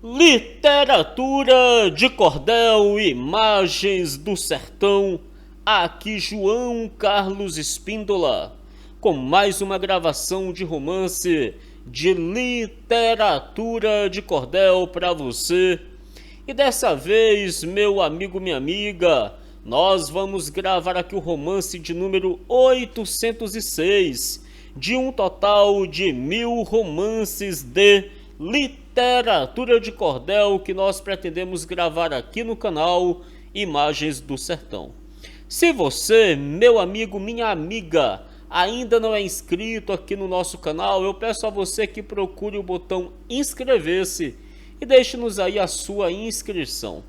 Literatura de cordel, imagens do sertão. Aqui João Carlos Espíndola, com mais uma gravação de romance de literatura de cordel para você. E dessa vez, meu amigo, minha amiga, nós vamos gravar aqui o romance de número 806, de um total de 1000 romances de literatura de cordel que nós pretendemos gravar aqui no canal Imagens do Sertão. Se você, meu amigo, minha amiga, ainda não é inscrito aqui no nosso canal, eu peço a você que procure o botão inscrever-se e deixe-nos aí a sua inscrição.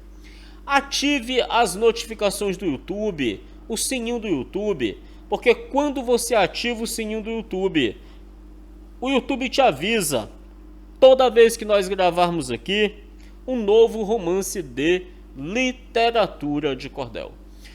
Ative as notificações do YouTube, o sininho do YouTube, porque quando você ativa o sininho do YouTube, o YouTube te avisa toda vez que nós gravarmos aqui um novo romance de literatura de cordel.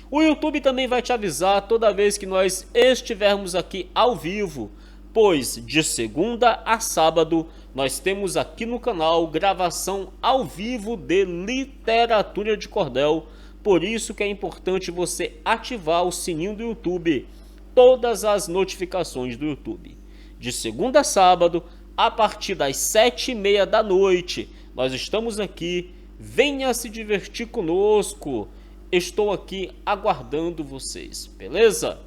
O YouTube também vai te avisar toda vez que nós estivermos aqui ao vivo, pois de segunda a sábado nós temos aqui no canal gravação ao vivo de literatura de cordel. Por isso que é importante você ativar o sininho do YouTube, todas as notificações do YouTube. De segunda a sábado, a partir das 7h30 da noite, nós estamos aqui. Venha se divertir conosco. Estou aqui aguardando vocês, beleza?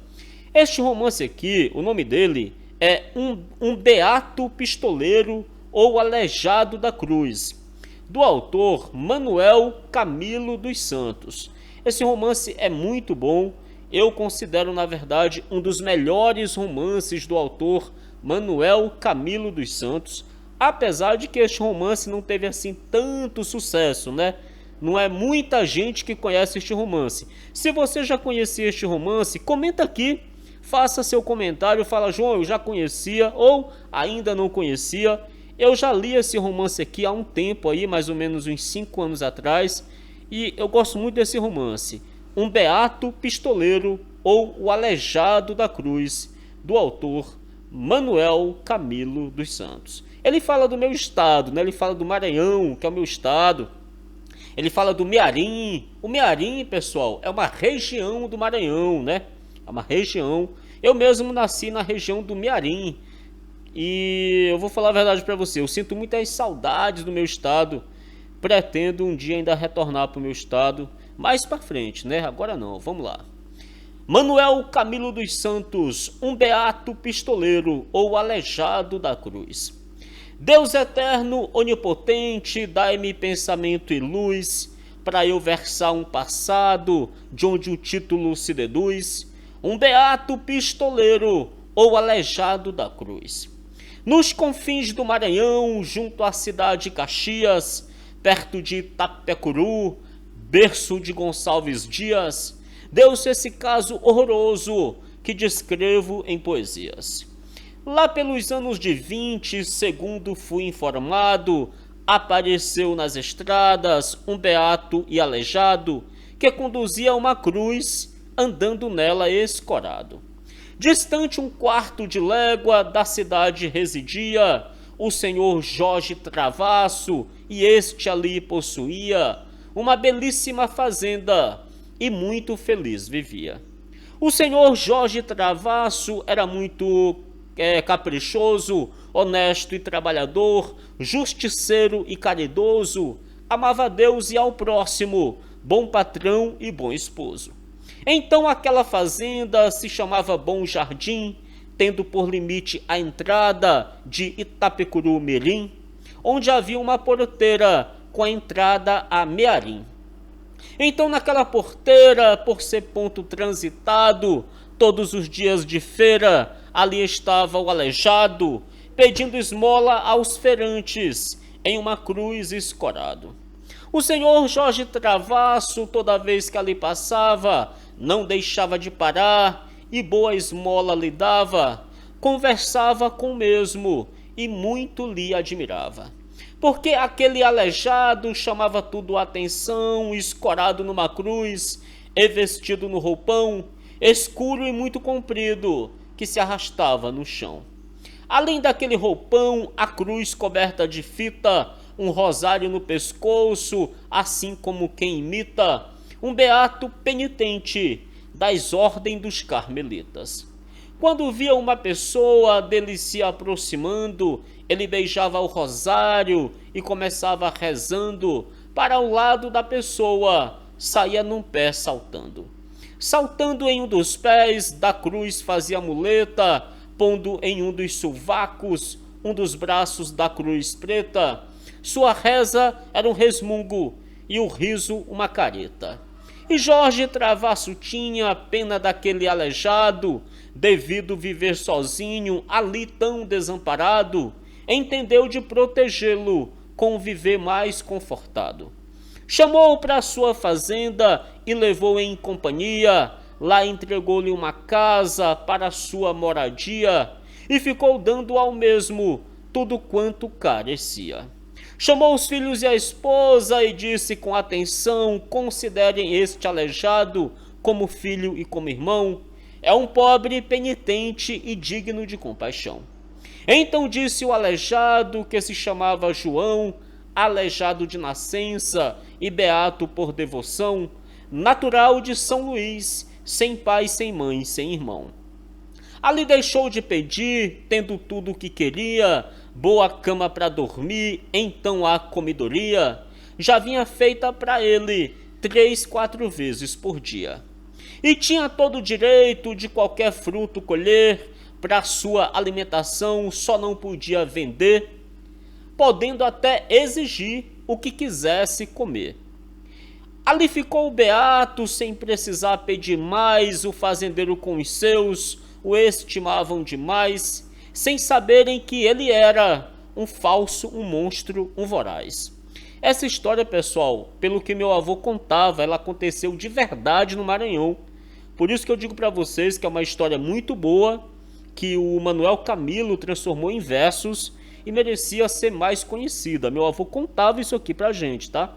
Este romance aqui, o nome dele é um Beato Pistoleiro ou Aleijado da Cruz, do autor Manuel Camilo dos Santos. Esse romance é muito bom. Eu considero, na verdade, um dos melhores romances do autor Manuel Camilo dos Santos, apesar de que este romance não teve assim tanto sucesso, né? Não é muita gente que conhece este romance. Se você já conhecia este romance, comenta aqui, faça seu comentário, fala: João, eu já conhecia ou ainda não conhecia. Eu já li esse romance aqui há um tempo aí, mais ou menos uns 5 anos atrás, e eu gosto muito desse romance. Um Beato Pistoleiro ou O Aleijado da Cruz, do autor Manuel Camilo dos Santos. Ele fala do meu estado, né? Ele fala do Maranhão, que é o meu estado. Ele fala do Mearim. O Mearim, pessoal, é uma região do Maranhão, né? É uma região. Eu mesmo nasci na região do Mearim. E eu vou falar a verdade para você, eu sinto muitas saudades do meu estado. Pretendo um dia ainda retornar para o meu estado, mais para frente, né? Agora não, vamos lá. Manuel Camilo dos Santos, um Beato Pistoleiro ou Aleijado da Cruz. Deus eterno, onipotente, dai-me pensamento e luz, para eu versar um passado, de onde o título se deduz, um Beato Pistoleiro ou Aleijado da Cruz. Nos confins do Maranhão, junto à cidade de Caxias, perto de Itapecuru, berço de Gonçalves Dias, deu-se esse caso horroroso que descrevo em poesias. Lá pelos anos de 20, segundo fui informado, apareceu nas estradas um beato e aleijado que conduzia uma cruz, andando nela escorado. Distante 1/4 de légua da cidade residia o senhor Jorge Travasso, e este ali possuía uma belíssima fazenda e muito feliz vivia. O senhor Jorge Travasso era muito caprichoso, honesto e trabalhador, justiceiro e caridoso, amava a Deus e ao próximo, bom patrão e bom esposo. Então aquela fazenda se chamava Bom Jardim, tendo por limite a entrada de Itapecuru Mirim, onde havia uma porteira com a entrada a Mearim. Então naquela porteira, por ser ponto transitado, todos os dias de feira, ali estava o aleijado, pedindo esmola aos feirantes, em uma cruz escorado. O senhor Jorge Travasso, toda vez que ali passava, não deixava de parar, e boa esmola lhe dava, conversava com o mesmo, e muito lhe admirava. Porque aquele aleijado chamava tudo a atenção, escorado numa cruz, e vestido no roupão, escuro e muito comprido, que se arrastava no chão. Além daquele roupão, a cruz coberta de fita um rosário no pescoço, assim como quem imita um beato penitente das ordens dos carmelitas. Quando via uma pessoa dele se aproximando, ele beijava o rosário e começava rezando para o lado da pessoa, saía num pé saltando. Saltando em um dos pés da cruz fazia muleta, pondo em um dos sovacos um dos braços da cruz preta. Sua reza era um resmungo e o riso uma careta. E Jorge Travasso tinha pena daquele aleijado, devido viver sozinho, ali tão desamparado, entendeu de protegê-lo, com viver mais confortado. Chamou-o para sua fazenda e levou em companhia, lá entregou-lhe uma casa para sua moradia, e ficou dando ao mesmo tudo quanto carecia. Chamou os filhos e a esposa e disse com atenção: considerem este aleijado como filho e como irmão. É um pobre penitente e digno de compaixão. Então disse o aleijado, que se chamava João, aleijado de nascença e beato por devoção, natural de São Luís, sem pai, sem mãe, sem irmão. Ali deixou de pedir, tendo tudo o que queria, boa cama para dormir, então a comidoria já vinha feita para ele 3, 4 vezes por dia. E tinha todo o direito de qualquer fruto colher, para sua alimentação só não podia vender, podendo até exigir o que quisesse comer. Ali ficou o beato, sem precisar pedir mais, o fazendeiro com os seus o estimavam demais, sem saberem que ele era um falso, um monstro, um voraz. Essa história, pessoal, pelo que meu avô contava, ela aconteceu de verdade no Maranhão. Por isso que eu digo para vocês que é uma história muito boa, que o Manuel Camilo transformou em versos e merecia ser mais conhecida. Meu avô contava isso aqui pra gente, tá?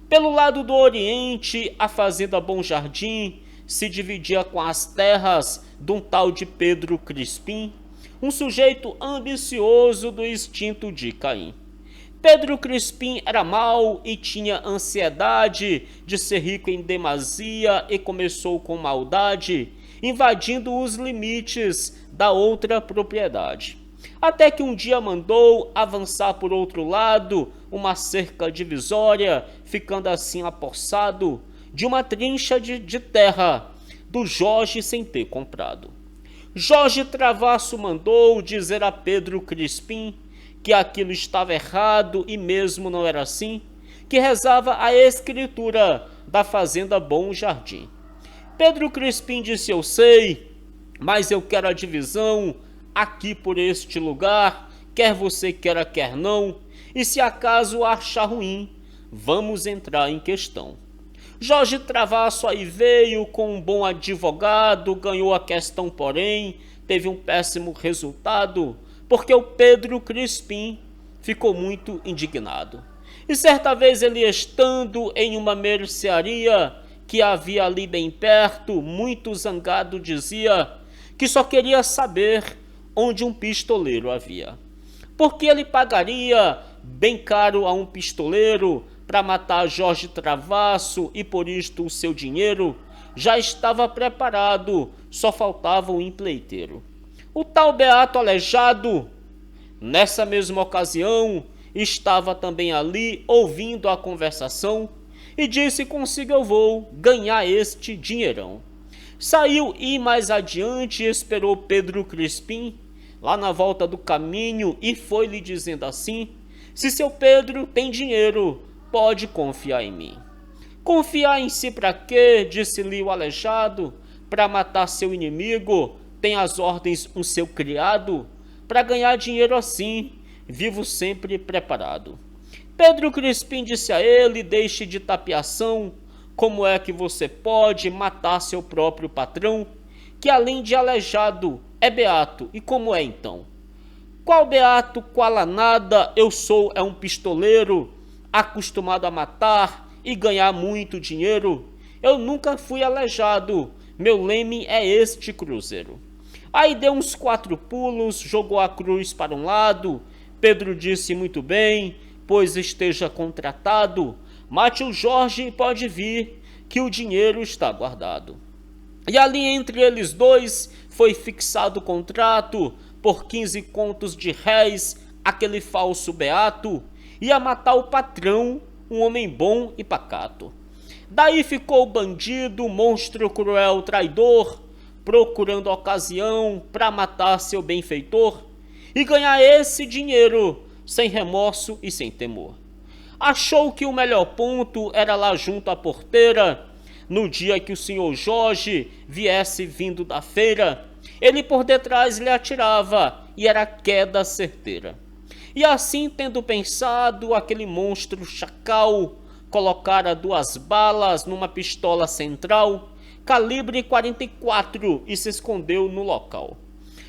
Pelo lado do Oriente, a fazenda Bom Jardim se dividia com as terras de um tal de Pedro Crispim, um sujeito ambicioso do instinto de Caim. Pedro Crispim era mau e tinha ansiedade de ser rico em demasia e começou com maldade, invadindo os limites da outra propriedade. Até que um dia mandou avançar por outro lado uma cerca divisória, ficando assim apossado de uma trincha de terra do Jorge sem ter comprado. Jorge Travasso mandou dizer a Pedro Crispim que aquilo estava errado e mesmo não era assim, que rezava a escritura da fazenda Bom Jardim. Pedro Crispim disse: eu sei, mas eu quero a divisão aqui por este lugar, quer você queira, quer não, e se acaso achar ruim, vamos entrar em questão. Jorge Travasso aí veio com um bom advogado, ganhou a questão, porém, teve um péssimo resultado, porque o Pedro Crispim ficou muito indignado. E certa vez ele, estando em uma mercearia que havia ali bem perto, muito zangado dizia que só queria saber onde um pistoleiro havia, porque ele pagaria bem caro a um pistoleiro para matar Jorge Travasso, e por isto o seu dinheiro já estava preparado, só faltava um empleiteiro. O tal beato aleijado, nessa mesma ocasião, estava também ali ouvindo a conversação e disse: consigo eu vou ganhar este dinheirão. Saiu e mais adiante esperou Pedro Crispim lá na volta do caminho e foi lhe dizendo assim: se seu Pedro tem dinheiro, pode confiar em mim. Confiar em si para quê? Disse-lhe o aleijado. Para matar seu inimigo, tem as ordens um seu criado. Para ganhar dinheiro assim, vivo sempre preparado. Pedro Crispim disse a ele: deixe de tapiação, como é que você pode matar seu próprio patrão, que além de aleijado é beato, e como é então? Qual beato, qual a nada, eu sou um pistoleiro, acostumado a matar e ganhar muito dinheiro. Eu nunca fui aleijado, meu leme é este cruzeiro. Aí deu uns 4 pulos, jogou a cruz para um lado. Pedro disse: muito bem, pois esteja contratado. Mate o Jorge e pode vir, que o dinheiro está guardado. E ali entre eles dois foi fixado o contrato, por 15 contos de réis, aquele falso beato ia matar o patrão, um homem bom e pacato. Daí ficou o bandido, monstro cruel, traidor, procurando ocasião para matar seu benfeitor e ganhar esse dinheiro sem remorso e sem temor. Achou que o melhor ponto era lá junto à porteira. No dia que o senhor Jorge viesse vindo da feira, ele por detrás lhe atirava e era queda certeira. E assim, tendo pensado, aquele monstro chacal colocara 2 balas numa pistola central, calibre 44, e se escondeu no local.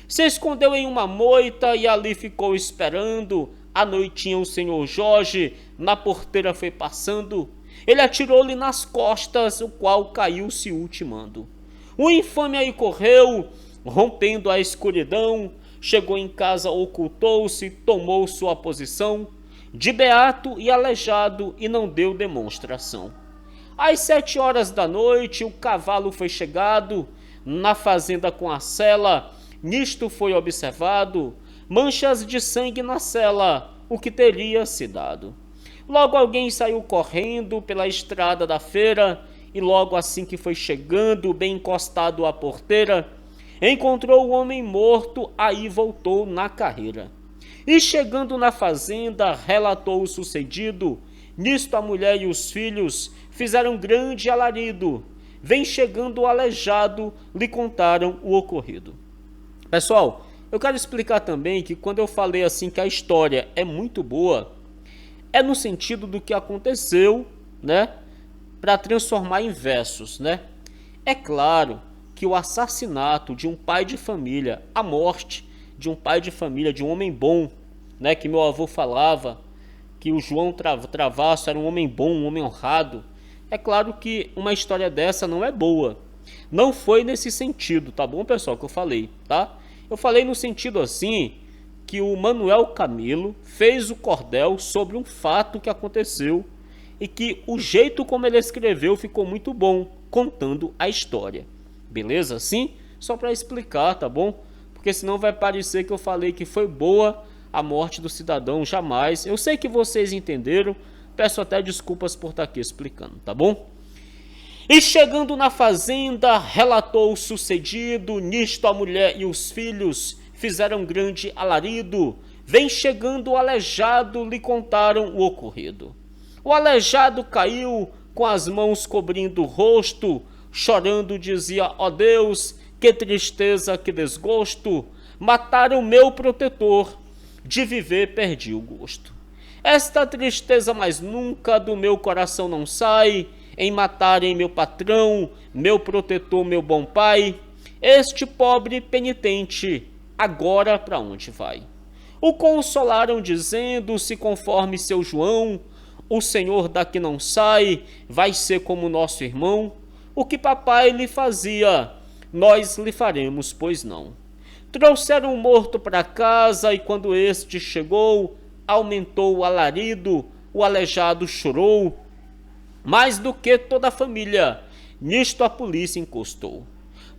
Se escondeu em uma moita e ali ficou esperando. À noitinha o senhor Jorge na porteira foi passando. Ele atirou-lhe nas costas, o qual caiu-se ultimando. O infame aí correu, rompendo a escuridão, chegou em casa, ocultou-se, tomou sua posição de beato e aleijado e não deu demonstração. Às 7 horas da noite o cavalo foi chegado na fazenda com a sela. Nisto foi observado manchas de sangue na sela, o que teria se dado. Logo alguém saiu correndo pela estrada da feira e logo assim que foi chegando, bem encostado à porteira, encontrou o homem morto, aí voltou na carreira. E chegando na fazenda, relatou o sucedido. Nisto a mulher e os filhos fizeram grande alarido. Vem chegando o aleijado, lhe contaram o ocorrido. Pessoal, eu quero explicar também que quando eu falei assim que a história é muito boa, é no sentido do que aconteceu, né? Para transformar em versos, né? É claro que o assassinato de um pai de família, a morte de um pai de família, de um homem bom, né? Que meu avô falava que o João Travasso era um homem bom, um homem honrado. É claro que uma história dessa não é boa. Não foi nesse sentido, tá bom, pessoal, que eu falei, tá? Eu falei no sentido assim, que o Manuel Camilo fez o cordel sobre um fato que aconteceu e que o jeito como ele escreveu ficou muito bom, contando a história. Beleza? Sim? Só para explicar, tá bom? Porque senão vai parecer que eu falei que foi boa a morte do cidadão, jamais. Eu sei que vocês entenderam, peço até desculpas por estar aqui explicando, tá bom? E chegando na fazenda, relatou o sucedido. Nisto a mulher e os filhos fizeram grande alarido. Vem chegando o aleijado, lhe contaram o ocorrido. O aleijado caiu, com as mãos cobrindo o rosto, chorando dizia: ó Deus, que tristeza, que desgosto, mataram meu protetor, de viver perdi o gosto. Esta tristeza mais nunca do meu coração não sai, em matarem meu patrão, meu protetor, meu bom pai. Este pobre penitente, agora para onde vai? O consolaram dizendo: se conforme seu João, o Senhor daqui não sai, vai ser como nosso irmão. O que papai lhe fazia, nós lhe faremos, pois não. Trouxeram o morto para casa e quando este chegou, aumentou o alarido, o aleijado chorou, mais do que toda a família. Nisto a polícia encostou.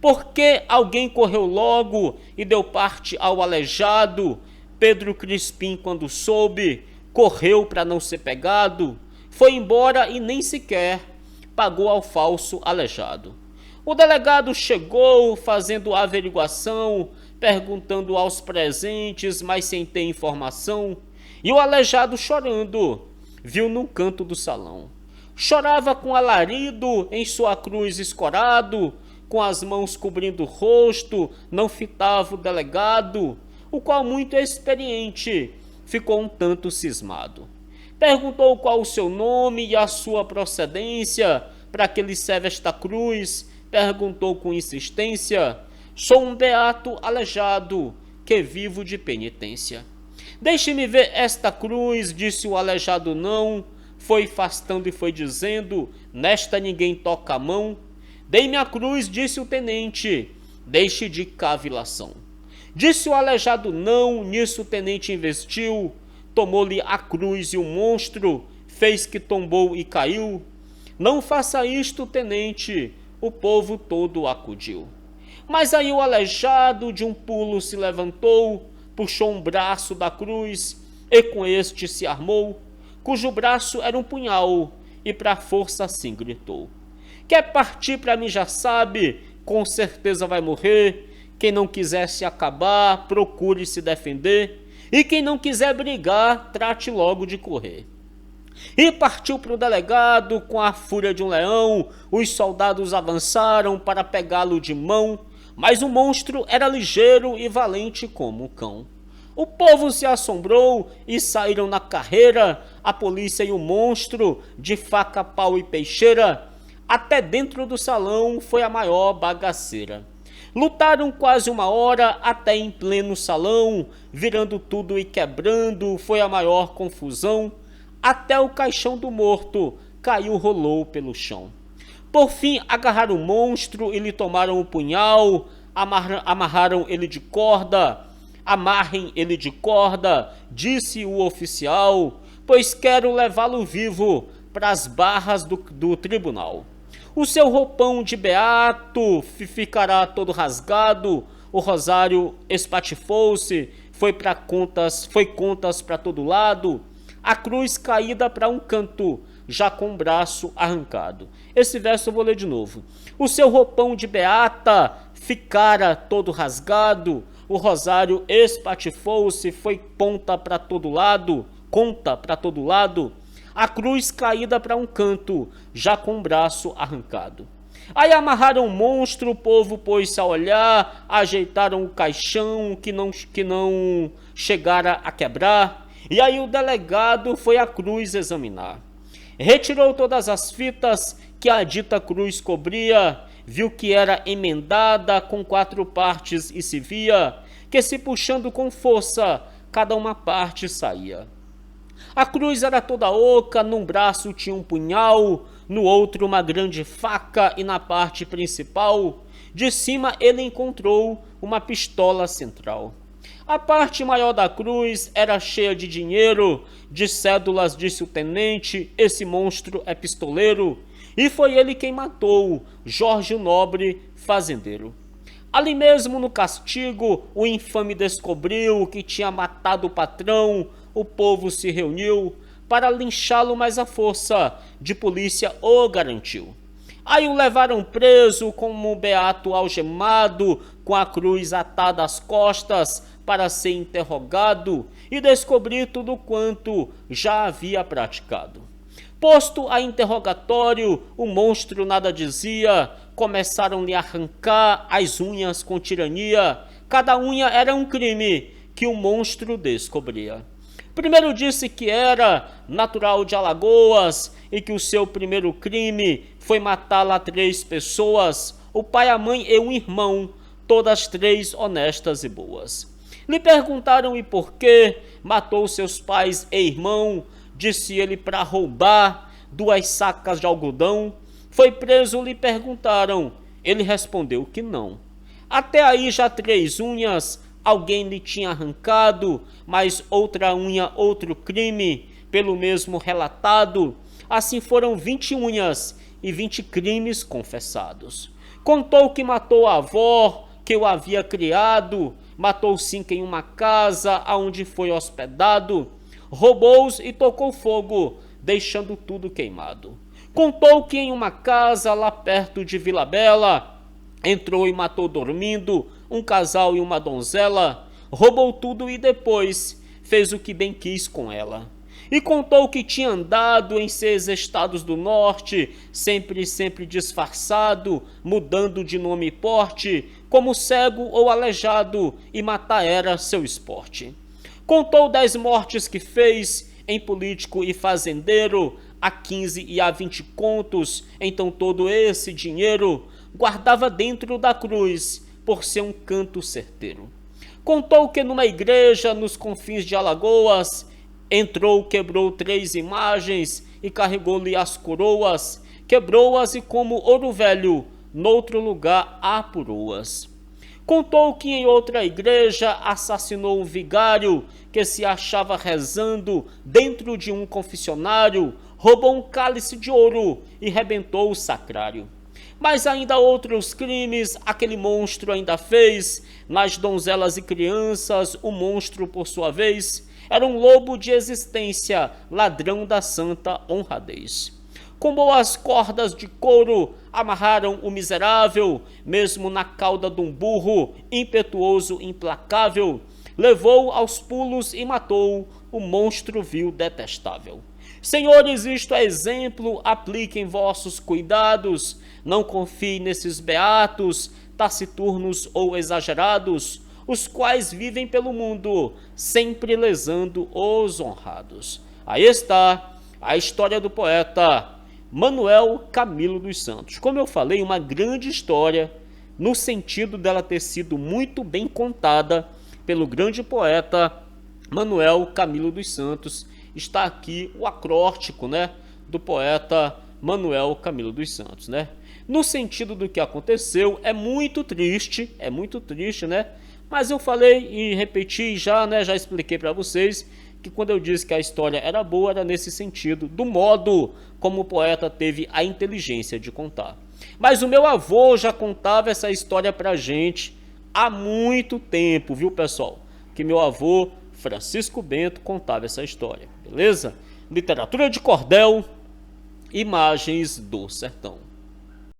Porque alguém correu logo e deu parte ao aleijado. Pedro Crispim, quando soube, correu para não ser pegado, foi embora e nem sequer pagou ao falso aleijado. O delegado chegou fazendo a averiguação, perguntando aos presentes, mas sem ter informação, e o aleijado chorando viu num canto do salão. Chorava com alarido em sua cruz escorado, com as mãos cobrindo o rosto, não fitava o delegado, o qual muito experiente ficou um tanto cismado. Perguntou qual o seu nome e a sua procedência, para que lhe serve esta cruz. Perguntou com insistência: sou um beato aleijado, que vivo de penitência. Deixe-me ver esta cruz, disse o aleijado não. Foi afastando e foi dizendo: nesta ninguém toca a mão. Dei-me a cruz, disse o tenente, deixe de cavilação. Disse o aleijado não, nisso o tenente investiu, tomou-lhe a cruz e o monstro fez que tombou e caiu. Não faça isto, tenente, o povo todo acudiu. Mas aí o aleijado de um pulo se levantou, puxou um braço da cruz e com este se armou, cujo braço era um punhal, e pra força assim gritou: quer partir pra mim já sabe, com certeza vai morrer. Quem não quiser se acabar, procure se defender, e quem não quiser brigar, trate logo de correr. E partiu para o delegado com a fúria de um leão. Os soldados avançaram para pegá-lo de mão, mas o monstro era ligeiro e valente como o cão. O povo se assombrou e saíram na carreira, a polícia e o monstro, de faca, pau e peixeira. Até dentro do salão foi a maior bagaceira. Lutaram quase uma hora até em pleno salão, virando tudo e quebrando, foi a maior confusão. Até o caixão do morto caiu, rolou pelo chão. Por fim agarraram o monstro e lhe tomaram o punhal, amarraram ele de corda. Amarrem ele de corda, disse o oficial, pois quero levá-lo vivo pras barras do tribunal. O seu roupão de beato ficará todo rasgado, o rosário espatifou-se, foi contas para todo lado, a cruz caída para um canto, já com o braço arrancado. Esse verso eu vou ler de novo. O seu roupão de beata ficara todo rasgado, o rosário espatifou-se, foi conta para todo lado, a cruz caída para um canto, já com o braço arrancado. Aí amarraram o monstro, o povo pôs-se a olhar, ajeitaram o caixão que não chegara a quebrar, e aí o delegado foi a cruz examinar. Retirou todas as fitas que a dita cruz cobria, viu que era emendada com 4 partes e se via que, se puxando com força, cada uma parte saía. A cruz era toda oca, num braço tinha um punhal, no outro uma grande faca e na parte principal, de cima ele encontrou uma pistola central. A parte maior da cruz era cheia de dinheiro, de cédulas, disse o tenente, esse monstro é pistoleiro, e foi ele quem matou Jorge o Nobre, fazendeiro. Ali mesmo no castigo, o infame descobriu que tinha matado o patrão, o povo se reuniu para linchá-lo, mas a força de polícia o garantiu. Aí o levaram preso como um beato algemado, com a cruz atada às costas para ser interrogado e descobrir tudo quanto já havia praticado. Posto a interrogatório, o monstro nada dizia, começaram-lhe a arrancar as unhas com tirania, cada unha era um crime que o monstro descobria. Primeiro disse que era natural de Alagoas e que o seu primeiro crime foi matar lá 3 pessoas, o pai, a mãe e um irmão, todas 3 honestas e boas. Lhe perguntaram e por que matou seus pais e irmão, disse ele para roubar 2 sacas de algodão. Foi preso, lhe perguntaram, ele respondeu que não. Até aí já 3 unhas, alguém lhe tinha arrancado, mas outra unha, outro crime, pelo mesmo relatado. Assim foram 20 unhas e 20 crimes confessados. Contou que matou a avó, que o havia criado, matou 5 em uma casa aonde foi hospedado, roubou-os e tocou fogo, deixando tudo queimado. Contou que em uma casa lá perto de Vila Bela, entrou e matou dormindo um casal e uma donzela, roubou tudo e depois fez o que bem quis com ela. E contou que tinha andado em 6 estados do norte, sempre disfarçado, mudando de nome e porte, como cego ou aleijado, e matar era seu esporte. Contou 10 mortes que fez em político e fazendeiro, a 15 e a 20 contos, então todo esse dinheiro guardava dentro da cruz, por ser um canto certeiro. Contou que numa igreja nos confins de Alagoas, entrou, quebrou 3 imagens e carregou-lhe as coroas, quebrou-as e como ouro velho, noutro lugar apurou-as. Contou que em outra igreja assassinou um vigário que se achava rezando dentro de um confessionário, roubou um cálice de ouro e rebentou o sacrário. Mas ainda outros crimes aquele monstro ainda fez. Nas donzelas e crianças, o monstro, por sua vez, era um lobo de existência, ladrão da santa honradez. Com boas cordas de couro, amarraram o miserável, mesmo na cauda de um burro, impetuoso, implacável. Levou aos pulos e matou o monstro vil detestável. Senhores, isto é exemplo, apliquem vossos cuidados, não confie nesses beatos, taciturnos ou exagerados, os quais vivem pelo mundo, sempre lesando os honrados. Aí está a história do poeta Manuel Camilo dos Santos. Como eu falei, uma grande história, no sentido dela ter sido muito bem contada pelo grande poeta Manuel Camilo dos Santos. Está aqui o acróstico, né, do poeta Manuel Camilo dos Santos, né? No sentido do que aconteceu, é muito triste, né? Mas eu falei e repeti já, né, já expliquei para vocês que quando eu disse que a história era boa, era nesse sentido, do modo como o poeta teve a inteligência de contar. Mas o meu avô já contava essa história pra gente há muito tempo, viu, pessoal? Que meu avô, Francisco Bento, contava essa história, beleza? Literatura de cordel, imagens do sertão.